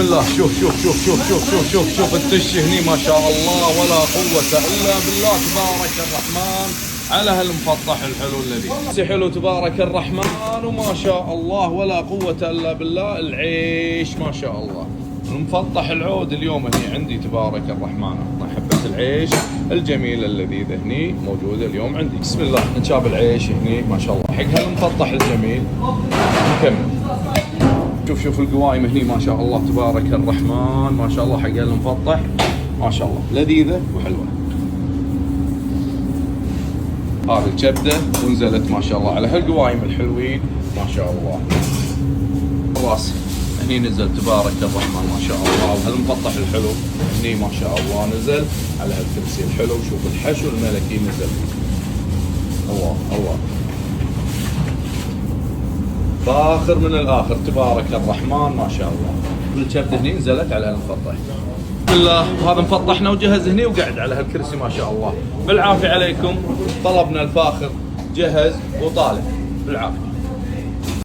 بسم الله. شوف شوف شوف شوف شوف شوف شوف شوف الدش هني ما شاء الله ولا قوة الا بالله تبارك الرحمن على هالمفطح الحلو الذي حلو تبارك الرحمن وما شاء الله ولا قوة الا بالله. العيش ما شاء الله المفطح العود اليوم هني عندي تبارك الرحمن. حبة العيش الجميلة اللذيذة هني موجودة اليوم عندي. بسم الله نشاب العيش هني ما شاء الله حق هالمفطح الجميل. نكمل. شوف شوف القوايم هني ما شاء الله تبارك الرحمن ما شاء الله حق هالمفطح ما شاء الله لذيذة وحلوة. هذه الكبدة ونزلت ما شاء الله على هالقوايم الحلوين ما شاء الله. الراس هني نزل تبارك الرحمن ما شاء الله. وهالمفطح الحلو هني ما شاء الله نزل على هالكرسي الحلو. شوف الحشو الملكي نزل. الله الله فاخر من الاخر تبارك الرحمن ما شاء الله. الكبده هني نزلت على هالمفطح. بسم الله. وهذا مفطحنا وجهز هني وقعد على هالكرسي ما شاء الله. بالعافيه عليكم. طلبنا الفاخر جهز وطالع بالعافيه.